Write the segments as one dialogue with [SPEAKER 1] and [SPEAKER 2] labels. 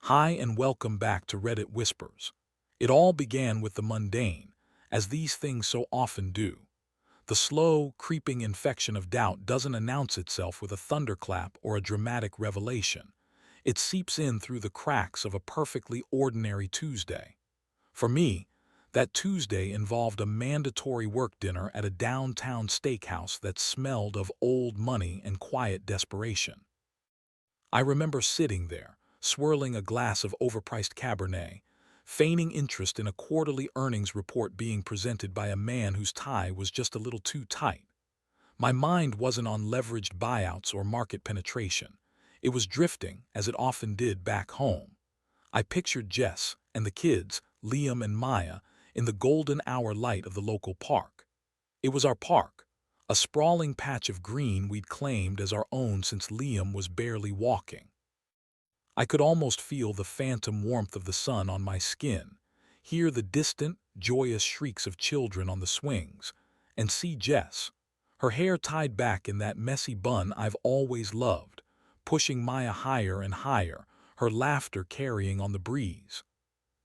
[SPEAKER 1] Hi and welcome back to Reddit Whispers. It all began with the mundane, as these things so often do. The slow, creeping infection of doubt doesn't announce itself with a thunderclap or a dramatic revelation. It seeps in through the cracks of a perfectly ordinary Tuesday. For me, that Tuesday involved a mandatory work dinner at a downtown steakhouse that smelled of old money and quiet desperation. I remember sitting there, swirling a glass of overpriced Cabernet, feigning interest in a quarterly earnings report being presented by a man whose tie was just a little too tight. My mind wasn't on leveraged buyouts or market penetration. It was drifting, as it often did back home. I pictured Jess and the kids, Liam and Maya, in the golden hour light of the local park. It was our park, a sprawling patch of green we'd claimed as our own since Liam was barely walking. I could almost feel the phantom warmth of the sun on my skin, hear the distant, joyous shrieks of children on the swings, and see Jess, her hair tied back in that messy bun I've always loved, pushing Maya higher and higher, her laughter carrying on the breeze.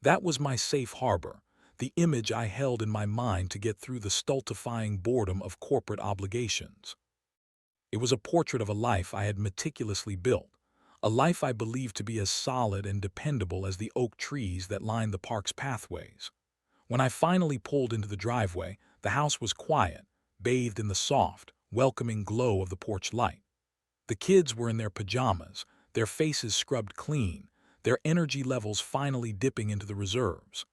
[SPEAKER 1] That was my safe harbor, the image I held in my mind to get through the stultifying boredom of corporate obligations. It was a portrait of a life I had meticulously built, a life I believed to be as solid and dependable as the oak trees that lined the park's pathways. When I finally pulled into the driveway, the house was quiet, bathed in the soft, welcoming glow of the porch light. The kids were in their pajamas, their faces scrubbed clean, their energy levels finally dipping into the reserves.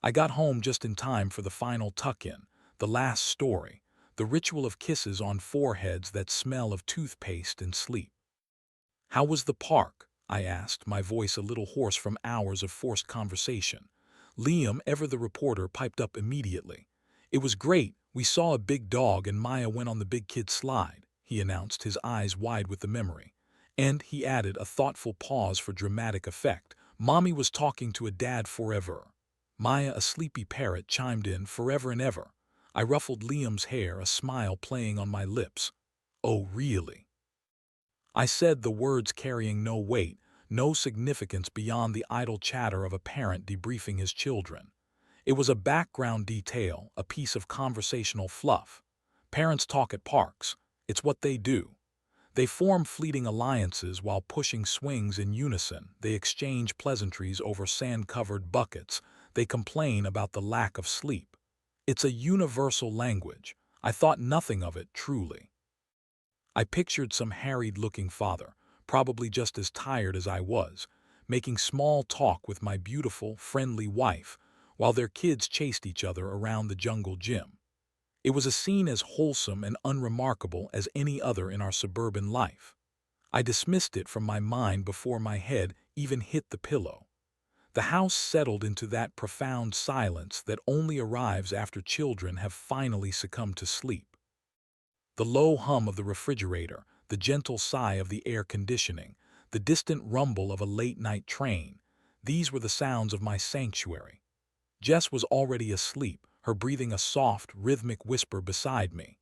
[SPEAKER 1] I got home just in time for the final tuck-in, the last story, the ritual of kisses on foreheads that smell of toothpaste and sleep. "How was the park?" I asked, my voice a little hoarse from hours of forced conversation. Liam, ever the reporter, piped up immediately. "It was great. We saw a big dog and Maya went on the big kid slide," he announced, his eyes wide with the memory. And he added, a thoughtful pause for dramatic effect, "Mommy was talking to a dad forever." Maya, a sleepy parrot, chimed in, "Forever and ever." I ruffled Liam's hair, a smile playing on my lips. "Oh, really?" I said, the words carrying no weight, no significance beyond the idle chatter of a parent debriefing his children. It was a background detail, a piece of conversational fluff. Parents talk at parks. It's what they do. They form fleeting alliances while pushing swings in unison. They exchange pleasantries over sand-covered buckets. They complain about the lack of sleep. It's a universal language. I thought nothing of it, truly. I pictured some harried-looking father, probably just as tired as I was, making small talk with my beautiful, friendly wife, while their kids chased each other around the jungle gym. It was a scene as wholesome and unremarkable as any other in our suburban life. I dismissed it from my mind before my head even hit the pillow. The house settled into that profound silence that only arrives after children have finally succumbed to sleep. The low hum of the refrigerator, the gentle sigh of the air conditioning, the distant rumble of a late-night train, these were the sounds of my sanctuary. Jess was already asleep, her breathing a soft, rhythmic whisper beside me.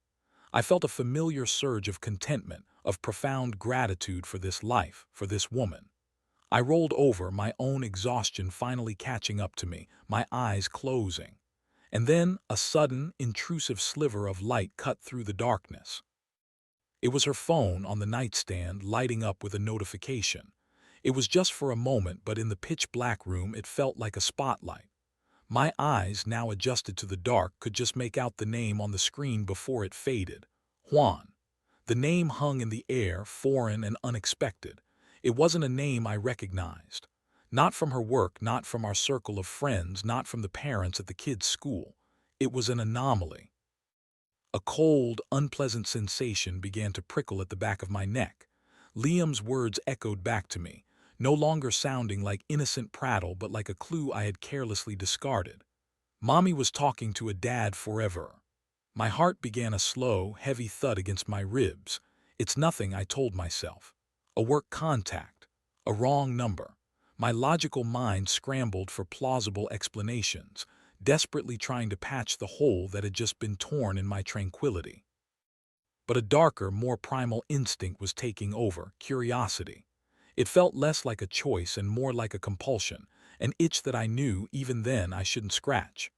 [SPEAKER 1] I felt a familiar surge of contentment, of profound gratitude for this life, for this woman. I rolled over, my own exhaustion finally catching up to me, my eyes closing. And then a sudden, intrusive sliver of light cut through the darkness. It was her phone on the nightstand lighting up with a notification. It was just for a moment, but in the pitch-black room it felt like a spotlight. My eyes, now adjusted to the dark, could just make out the name on the screen before it faded. Juan. The name hung in the air, foreign and unexpected. It wasn't a name I recognized. Not from her work, not from our circle of friends, not from the parents at the kids' school. It was an anomaly. A cold, unpleasant sensation began to prickle at the back of my neck. Liam's words echoed back to me, no longer sounding like innocent prattle but like a clue I had carelessly discarded. Mommy was talking to a dad forever. My heart began a slow, heavy thud against my ribs. It's nothing, I told myself. A work contact. A wrong number. My logical mind scrambled for plausible explanations, desperately trying to patch the hole that had just been torn in my tranquility. But a darker, more primal instinct was taking over, curiosity. It felt less like a choice and more like a compulsion, an itch that I knew even then I shouldn't scratch.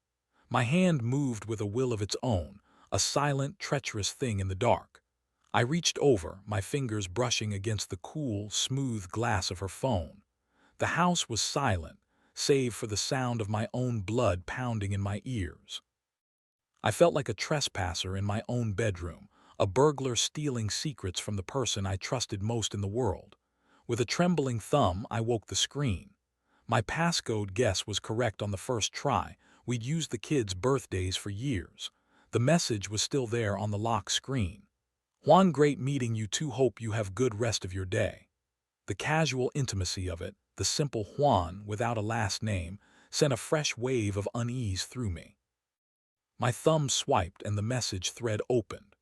[SPEAKER 1] My hand moved with a will of its own, a silent, treacherous thing in the dark. I reached over, my fingers brushing against the cool, smooth glass of her phone. The house was silent, save for the sound of my own blood pounding in my ears. I felt like a trespasser in my own bedroom, a burglar stealing secrets from the person I trusted most in the world. With a trembling thumb, I woke the screen. My passcode guess was correct on the first try. We'd used the kids' birthdays for years. The message was still there on the lock screen. Juan, great meeting you too. Hope you have good rest of your day. The casual intimacy of it, the simple Juan without a last name, sent a fresh wave of unease through me. My thumb swiped and the message thread opened.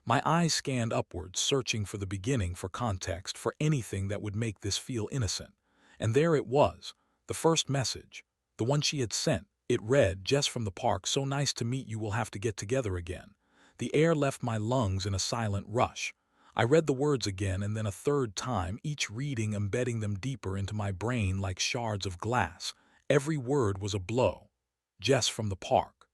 [SPEAKER 1] My eyes scanned upwards, searching for the beginning, for context, for anything that would make this feel innocent. And there it was, the first message, the one she had sent. It read, "Jess from the park, so nice to meet you, we'll have to get together again." The air left my lungs in a silent rush. I read the words again and then a third time, each reading embedding them deeper into my brain like shards of glass. Every word was a blow. Jess from the park.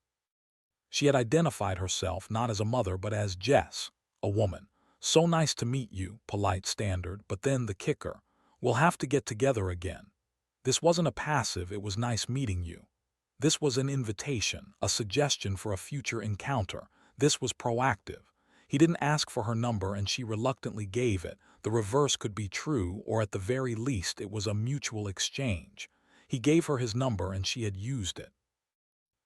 [SPEAKER 1] She had identified herself not as a mother but as Jess, a woman. So nice to meet you, polite standard, but then the kicker. We'll have to get together again. This wasn't a passive, it was nice meeting you. This was an invitation, a suggestion for a future encounter. This was proactive. He didn't ask for her number and she reluctantly gave it. The reverse could be true, or at the very least it was a mutual exchange. He gave her his number and she had used it.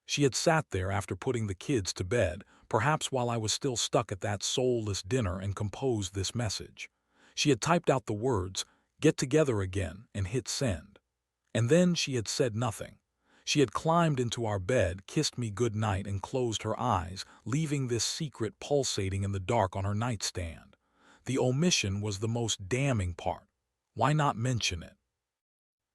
[SPEAKER 1] She had sat there after putting the kids to bed, perhaps while I was still stuck at that soulless dinner, and composed this message. She had typed out the words, "Get together again," and hit send. And then she had said nothing. She had climbed into our bed, kissed me good night, and closed her eyes, leaving this secret pulsating in the dark on her nightstand. The omission was the most damning part. Why not mention it?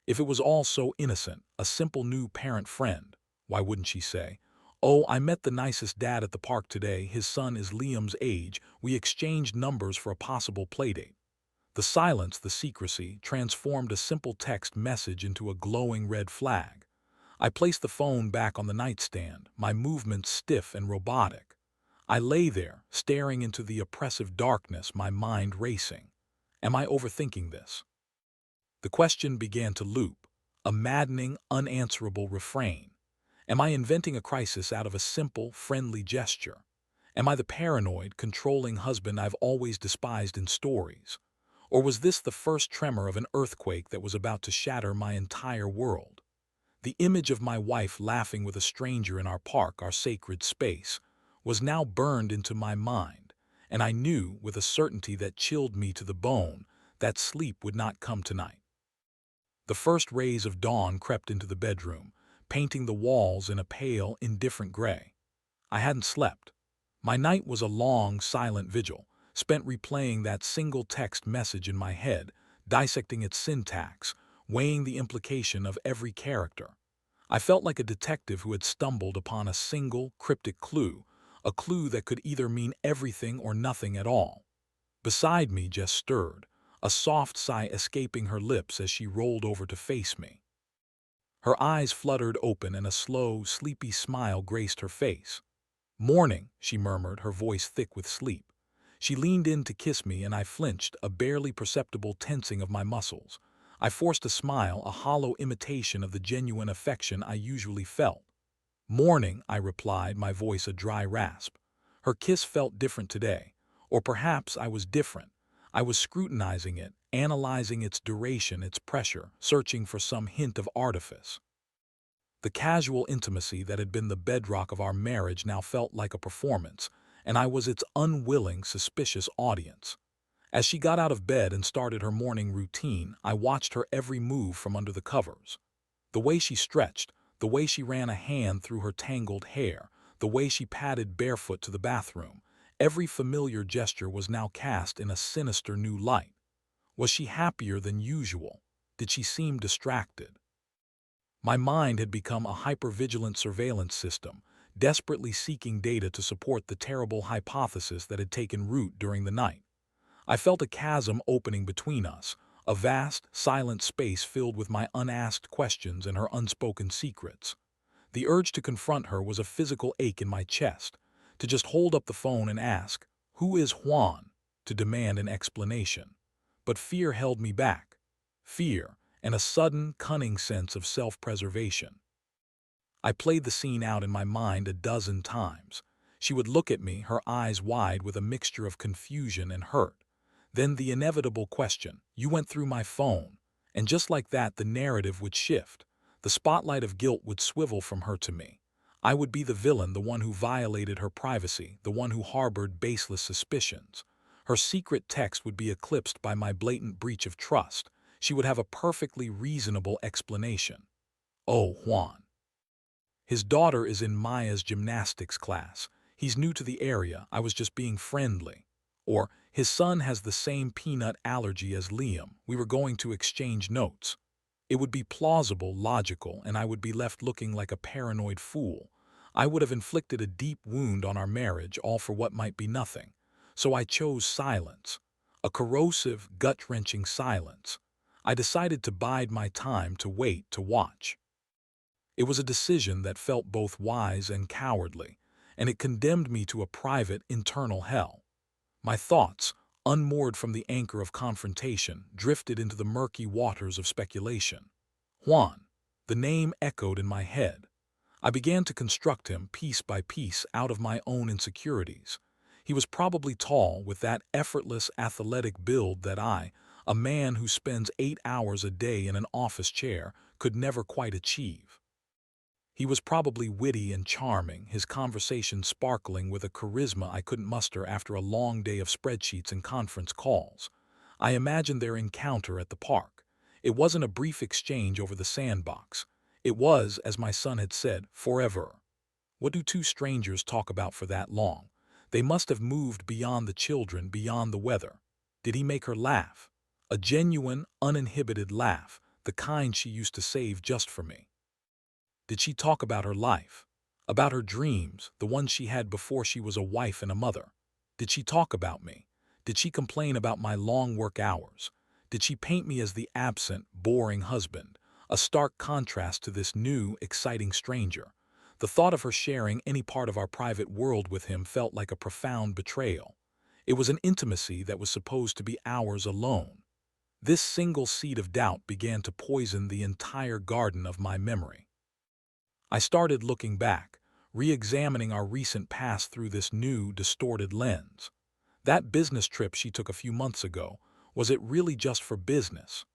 [SPEAKER 1] If it was all so innocent, a simple new parent friend, why wouldn't she say, "Oh, I met the nicest dad at the park today. His son is Liam's age. We exchanged numbers for a possible playdate." The silence, the secrecy, transformed a simple text message into a glowing red flag. I placed the phone back on the nightstand, my movements stiff and robotic. I lay there, staring into the oppressive darkness, my mind racing. Am I overthinking this? The question began to loop, a maddening, unanswerable refrain. Am I inventing a crisis out of a simple, friendly gesture? Am I the paranoid, controlling husband I've always despised in stories? Or was this the first tremor of an earthquake that was about to shatter my entire world? The image of my wife laughing with a stranger in our park, our sacred space, was now burned into my mind, and I knew, with a certainty that chilled me to the bone, that sleep would not come tonight. The first rays of dawn crept into the bedroom, painting the walls in a pale, indifferent gray. I hadn't slept. My night was a long, silent vigil, spent replaying that single text message in my head, dissecting its syntax, weighing the implication of every character. I felt like a detective who had stumbled upon a single, cryptic clue, a clue that could either mean everything or nothing at all. Beside me, Jess stirred, a soft sigh escaping her lips as she rolled over to face me. Her eyes fluttered open and a slow, sleepy smile graced her face. "Morning," she murmured, her voice thick with sleep. She leaned in to kiss me and I flinched, a barely perceptible tensing of my muscles. I forced a smile, a hollow imitation of the genuine affection I usually felt. "Morning," I replied, my voice a dry rasp. Her kiss felt different today. Or perhaps I was different. I was scrutinizing it, analyzing its duration, its pressure, searching for some hint of artifice. The casual intimacy that had been the bedrock of our marriage now felt like a performance, and I was its unwilling, suspicious audience. As she got out of bed and started her morning routine, I watched her every move from under the covers. The way she stretched, the way she ran a hand through her tangled hair, the way she padded barefoot to the bathroom, every familiar gesture was now cast in a sinister new light. Was she happier than usual? Did she seem distracted? My mind had become a hypervigilant surveillance system, desperately seeking data to support the terrible hypothesis that had taken root during the night. I felt a chasm opening between us, a vast, silent space filled with my unasked questions and her unspoken secrets. The urge to confront her was a physical ache in my chest, to just hold up the phone and ask, "Who is Juan?" to demand an explanation. But fear held me back. Fear, and a sudden, cunning sense of self-preservation. I played the scene out in my mind a dozen times. She would look at me, her eyes wide with a mixture of confusion and hurt. Then the inevitable question, "You went through my phone." And just like that, the narrative would shift. The spotlight of guilt would swivel from her to me. I would be the villain, the one who violated her privacy, the one who harbored baseless suspicions. Her secret text would be eclipsed by my blatant breach of trust. She would have a perfectly reasonable explanation. "Oh, Juan. His daughter is in Maya's gymnastics class. He's new to the area. I was just being friendly." Or, "His son has the same peanut allergy as Liam. We were going to exchange notes." It would be plausible, logical, and I would be left looking like a paranoid fool. I would have inflicted a deep wound on our marriage, all for what might be nothing. So I chose silence. A corrosive, gut-wrenching silence. I decided to bide my time, to wait, to watch. It was a decision that felt both wise and cowardly, and it condemned me to a private, internal hell. My thoughts, unmoored from the anchor of confrontation, drifted into the murky waters of speculation. Juan. The name echoed in my head. I began to construct him, piece by piece, out of my own insecurities. He was probably tall, with that effortless, athletic build that I, a man who spends 8 hours a day in an office chair, could never quite achieve. He was probably witty and charming, his conversation sparkling with a charisma I couldn't muster after a long day of spreadsheets and conference calls. I imagined their encounter at the park. It wasn't a brief exchange over the sandbox. It was, as my son had said, forever. What do two strangers talk about for that long? They must have moved beyond the children, beyond the weather. Did he make her laugh? A genuine, uninhibited laugh, the kind she used to save just for me. Did she talk about her life? About her dreams, the ones she had before she was a wife and a mother? Did she talk about me? Did she complain about my long work hours? Did she paint me as the absent, boring husband, a stark contrast to this new, exciting stranger? The thought of her sharing any part of our private world with him felt like a profound betrayal. It was an intimacy that was supposed to be ours alone. This single seed of doubt began to poison the entire garden of my memory. I started looking back, re-examining our recent past through this new, distorted lens. That business trip she took a few months ago, was it really just for business?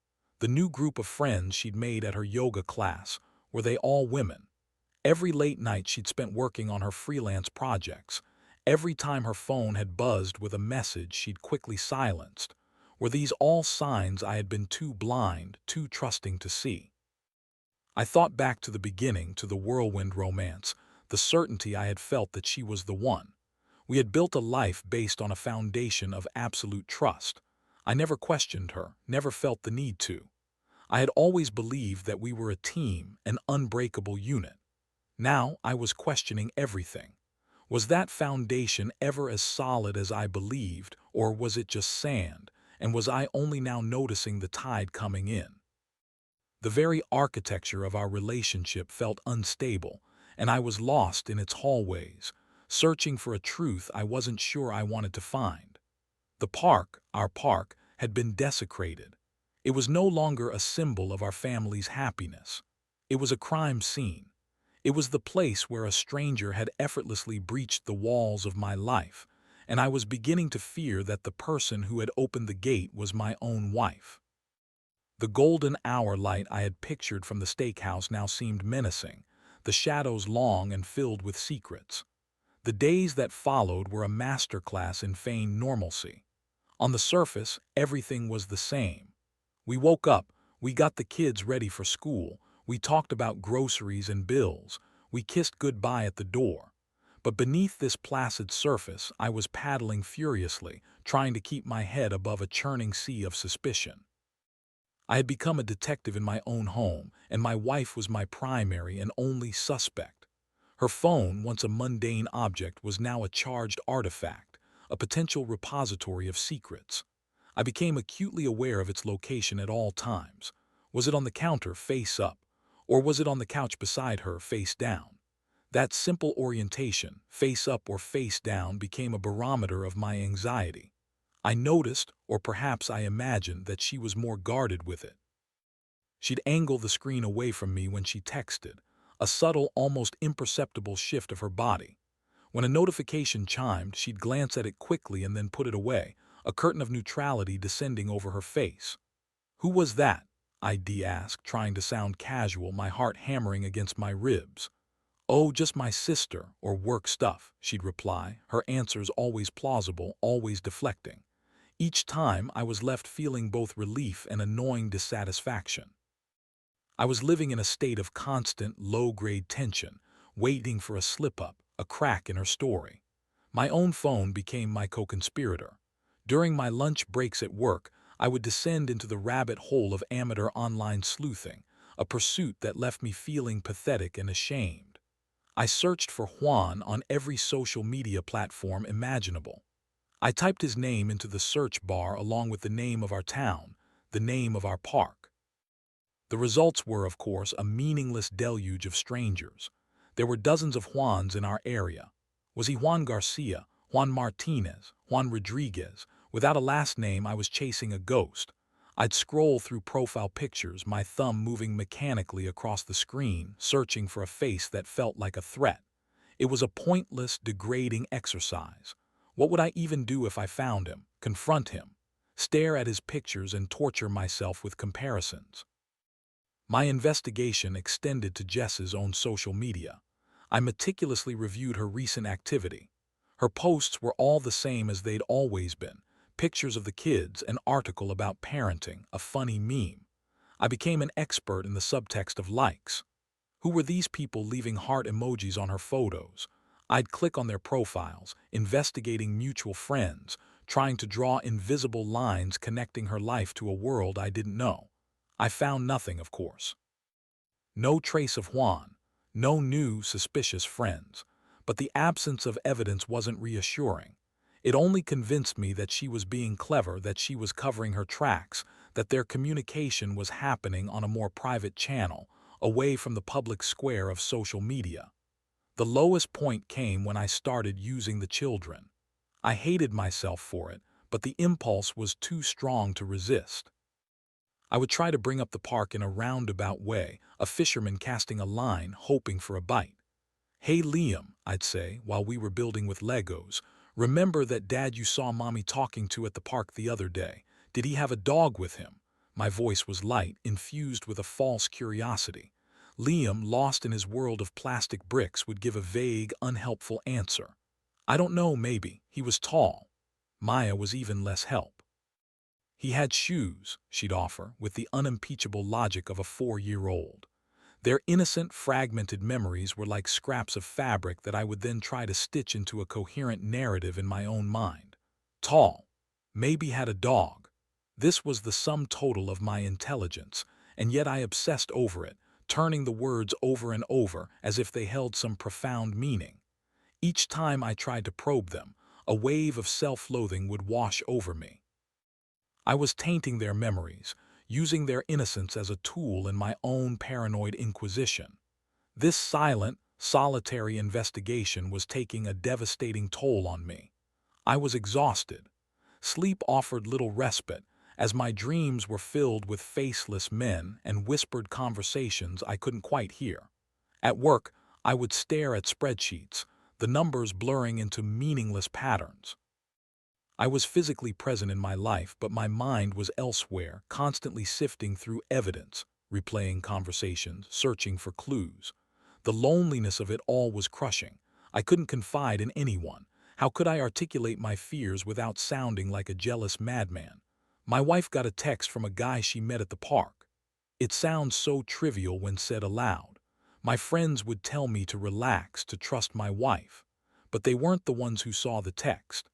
[SPEAKER 1] The new group of friends she'd made at her yoga class, were they all women? Every late night she'd spent working on her freelance projects. Every time her phone had buzzed with a message she'd quickly silenced. Were these all signs I had been too blind, too trusting to see? I thought back to the beginning, to the whirlwind romance, the certainty I had felt that she was the one. We had built a life based on a foundation of absolute trust. I never questioned her, never felt the need to. I had always believed that we were a team, an unbreakable unit. Now I was questioning everything. Was that foundation ever as solid as I believed, or was it just sand, and was I only now noticing the tide coming in? The very architecture of our relationship felt unstable, and I was lost in its hallways, searching for a truth I wasn't sure I wanted to find. The park, our park, had been desecrated. It was no longer a symbol of our family's happiness. It was a crime scene. It was the place where a stranger had effortlessly breached the walls of my life, and I was beginning to fear that the person who had opened the gate was my own wife. The golden hour light I had pictured from the steakhouse now seemed menacing, the shadows long and filled with secrets. The days that followed were a masterclass in feigned normalcy. On the surface, everything was the same. We woke up, we got the kids ready for school, we talked about groceries and bills, we kissed goodbye at the door. But beneath this placid surface, I was paddling furiously, trying to keep my head above a churning sea of suspicion. I had become a detective in my own home, and my wife was my primary and only suspect. Her phone, once a mundane object, was now a charged artifact, a potential repository of secrets. I became acutely aware of its location at all times. Was it on the counter face up, or was it on the couch beside her face down? That simple orientation, face up or face down, became a barometer of my anxiety. I noticed, or perhaps I imagined, that she was more guarded with it. She'd angle the screen away from me when she texted, a subtle, almost imperceptible shift of her body. When a notification chimed, she'd glance at it quickly and then put it away, a curtain of neutrality descending over her face. "Who was that?" I'd ask, trying to sound casual, my heart hammering against my ribs. "Oh, just my sister, or work stuff," she'd reply, her answers always plausible, always deflecting. Each time, I was left feeling both relief and annoying dissatisfaction. I was living in a state of constant, low-grade tension, waiting for a slip-up, a crack in her story. My own phone became my co-conspirator. During my lunch breaks at work, I would descend into the rabbit hole of amateur online sleuthing, a pursuit that left me feeling pathetic and ashamed. I searched for Juan on every social media platform imaginable. I typed his name into the search bar along with the name of our town, the name of our park. The results were, of course, a meaningless deluge of strangers. There were dozens of Juans in our area. Was he Juan Garcia, Juan Martinez, Juan Rodriguez? Without a last name, I was chasing a ghost. I'd scroll through profile pictures, my thumb moving mechanically across the screen, searching for a face that felt like a threat. It was a pointless, degrading exercise. What would I even do if I found him, confront him, stare at his pictures and torture myself with comparisons? My investigation extended to Jess's own social media. I meticulously reviewed her recent activity. Her posts were all the same as they'd always been: pictures of the kids, an article about parenting, a funny meme. I became an expert in the subtext of likes. Who were these people leaving heart emojis on her photos? I'd click on their profiles, investigating mutual friends, trying to draw invisible lines connecting her life to a world I didn't know. I found nothing, of course. No trace of Juan, no new suspicious friends. But the absence of evidence wasn't reassuring. It only convinced me that she was being clever, that she was covering her tracks, that their communication was happening on a more private channel, away from the public square of social media. The lowest point came when I started using the children. I hated myself for it, but the impulse was too strong to resist. I would try to bring up the park in a roundabout way, a fisherman casting a line, hoping for a bite. "Hey Liam," I'd say, while we were building with Legos, "remember that dad you saw mommy talking to at the park the other day? Did he have a dog with him?" My voice was light, infused with a false curiosity. Liam, lost in his world of plastic bricks, would give a vague, unhelpful answer. "I don't know, maybe. He was tall." Maya was even less help. "He had shoes," she'd offer, with the unimpeachable logic of a 4-year-old. Their innocent, fragmented memories were like scraps of fabric that I would then try to stitch into a coherent narrative in my own mind. Tall. Maybe had a dog. This was the sum total of my intelligence, and yet I obsessed over it, turning the words over and over as if they held some profound meaning. Each time I tried to probe them, a wave of self-loathing would wash over me. I was tainting their memories, using their innocence as a tool in my own paranoid inquisition. This silent, solitary investigation was taking a devastating toll on me. I was exhausted. Sleep offered little respite, as my dreams were filled with faceless men and whispered conversations I couldn't quite hear. At work, I would stare at spreadsheets, the numbers blurring into meaningless patterns. I was physically present in my life, but my mind was elsewhere, constantly sifting through evidence, replaying conversations, searching for clues. The loneliness of it all was crushing. I couldn't confide in anyone. How could I articulate my fears without sounding like a jealous madman? My wife got a text from a guy she met at the park. It sounds so trivial when said aloud. My friends would tell me to relax, to trust my wife. But they weren't the ones who saw the text.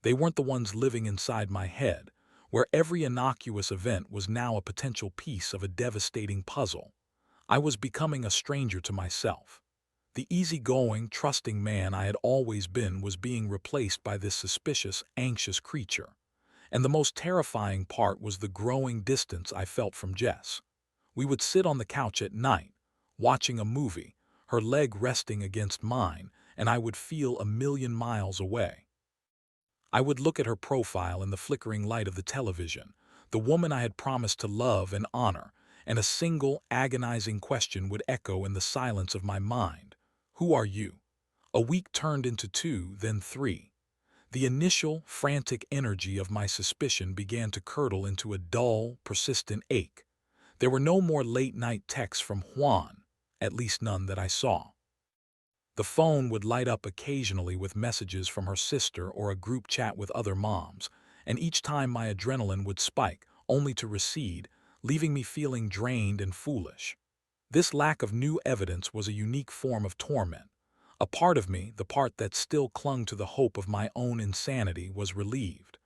[SPEAKER 1] They weren't the ones living inside my head, where every innocuous event was now a potential piece of a devastating puzzle. I was becoming a stranger to myself. The easygoing, trusting man I had always been was being replaced by this suspicious, anxious creature. And the most terrifying part was the growing distance I felt from Jess. We would sit on the couch at night, watching a movie, her leg resting against mine, and I would feel a million miles away. I would look at her profile in the flickering light of the television, the woman I had promised to love and honor, and a single agonizing question would echo in the silence of my mind. Who are you? A week turned into 2, then 3. The initial, frantic energy of my suspicion began to curdle into a dull, persistent ache. There were no more late-night texts from Juan, at least none that I saw. The phone would light up occasionally with messages from her sister or a group chat with other moms, and each time my adrenaline would spike, only to recede, leaving me feeling drained and foolish. This lack of new evidence was a unique form of torment. A part of me, the part that still clung to the hope of my own insanity, was relieved.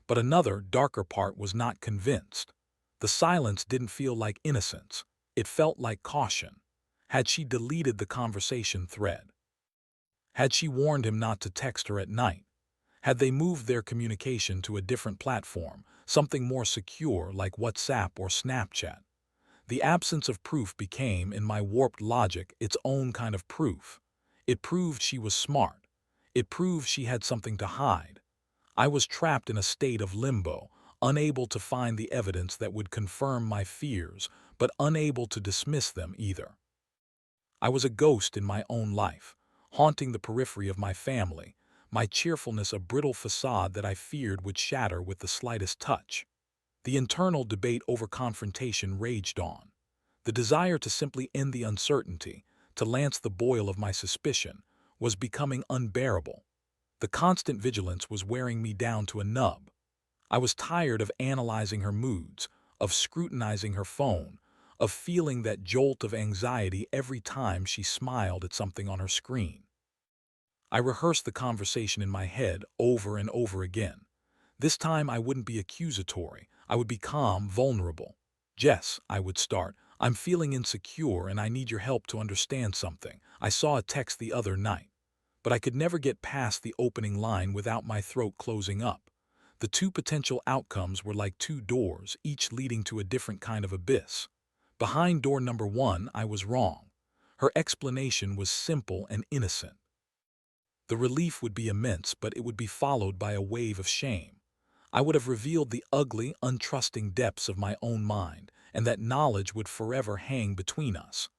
[SPEAKER 1] But another, darker part was not convinced. The silence didn't feel like innocence. It felt like caution. Had she deleted the conversation thread? Had she warned him not to text her at night? Had they moved their communication to a different platform, something more secure like WhatsApp or Snapchat? The absence of proof became, in my warped logic, its own kind of proof. It proved she was smart. It proved she had something to hide. I was trapped in a state of limbo, unable to find the evidence that would confirm my fears, but unable to dismiss them either. I was a ghost in my own life, haunting the periphery of my family, my cheerfulness a brittle facade that I feared would shatter with the slightest touch. The internal debate over confrontation raged on. The desire to simply end the uncertainty, to lance the boil of my suspicion, was becoming unbearable. The constant vigilance was wearing me down to a nub. I was tired of analyzing her moods, of scrutinizing her phone, of feeling that jolt of anxiety every time she smiled at something on her screen. I rehearsed the conversation in my head over and over again. This time I wouldn't be accusatory. I would be calm, vulnerable. "Jess," I would start, "I'm feeling insecure and I need your help to understand something. I saw a text the other night." But I could never get past the opening line without my throat closing up. The two potential outcomes were like two doors, each leading to a different kind of abyss. Behind door number 1, I was wrong. Her explanation was simple and innocent. The relief would be immense, but it would be followed by a wave of shame. I would have revealed the ugly, untrusting depths of my own mind, and that knowledge would forever hang between us.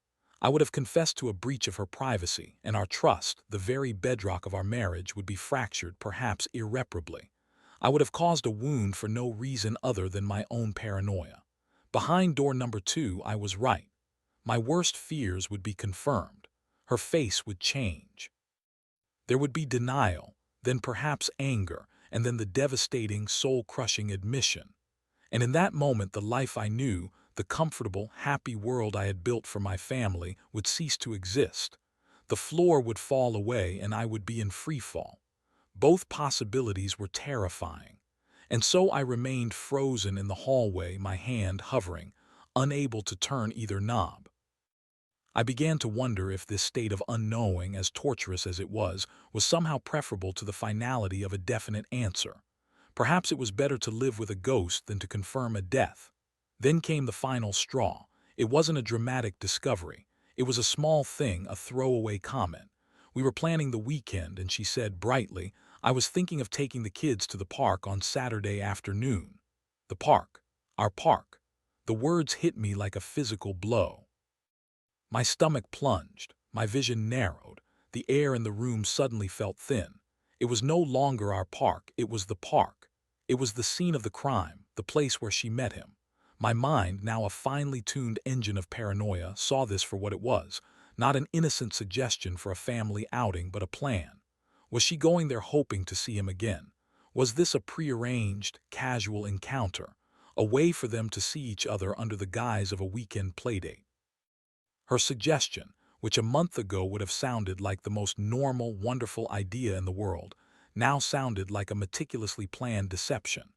[SPEAKER 1] I would have confessed to a breach of her privacy, and our trust, the very bedrock of our marriage, would be fractured, perhaps irreparably. I would have caused a wound for no reason other than my own paranoia. Behind door number 2, I was right. My worst fears would be confirmed. Her face would change. There would be denial, then perhaps anger, and then the devastating, soul-crushing admission. And in that moment, the life I knew, the comfortable, happy world I had built for my family, would cease to exist. The floor would fall away and I would be in free fall. Both possibilities were terrifying. And so I remained frozen in the hallway, my hand hovering, unable to turn either knob. I began to wonder if this state of unknowing, as torturous as it was somehow preferable to the finality of a definite answer. Perhaps it was better to live with a ghost than to confirm a death. Then came the final straw. It wasn't a dramatic discovery. It was a small thing, a throwaway comment. We were planning the weekend, and she said brightly, "I was thinking of taking the kids to the park on Saturday afternoon." The park. Our park. The words hit me like a physical blow. My stomach plunged, my vision narrowed, the air in the room suddenly felt thin. It was no longer our park, it was the park. It was the scene of the crime, the place where she met him. My mind, now a finely tuned engine of paranoia, saw this for what it was, not an innocent suggestion for a family outing, but a plan. Was she going there hoping to see him again? Was this a prearranged, casual encounter, a way for them to see each other under the guise of a weekend playdate? Her suggestion, which a month ago would have sounded like the most normal, wonderful idea in the world, now sounded like a meticulously planned deception.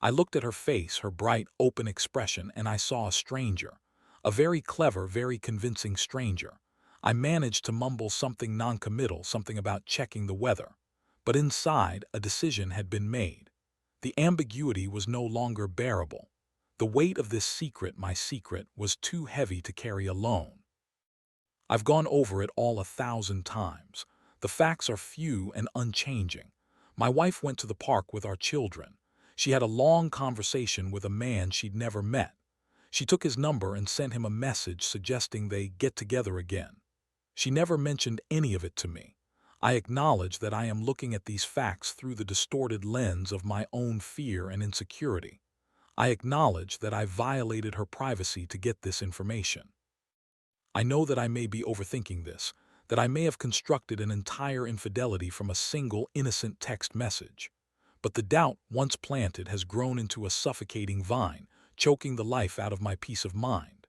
[SPEAKER 1] I looked at her face, her bright, open expression, and I saw a stranger. A very clever, very convincing stranger. I managed to mumble something noncommittal, something about checking the weather. But inside, a decision had been made. The ambiguity was no longer bearable. The weight of this secret, my secret, was too heavy to carry alone. I've gone over it all 1,000 times. The facts are few and unchanging. My wife went to the park with our children. She had a long conversation with a man she'd never met. She took his number and sent him a message suggesting they get together again. She never mentioned any of it to me. I acknowledge that I am looking at these facts through the distorted lens of my own fear and insecurity. I acknowledge that I violated her privacy to get this information. I know that I may be overthinking this, that I may have constructed an entire infidelity from a single innocent text message. But the doubt, once planted, has grown into a suffocating vine, choking the life out of my peace of mind.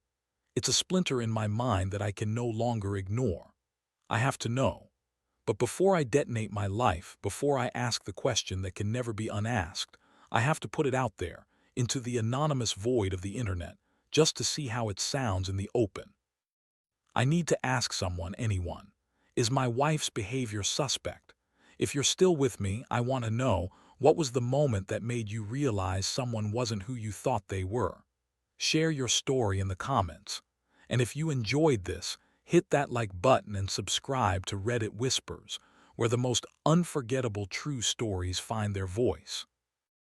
[SPEAKER 1] It's a splinter in my mind that I can no longer ignore. I have to know. But before I detonate my life, before I ask the question that can never be unasked, I have to put it out there, into the anonymous void of the internet, just to see how it sounds in the open. I need to ask someone, anyone. Is my wife's behavior suspect? If you're still with me, I want to know, what was the moment that made you realize someone wasn't who you thought they were? Share your story in the comments. And if you enjoyed this, hit that like button and subscribe to Reddit Whispers, where the most unforgettable true stories find their voice.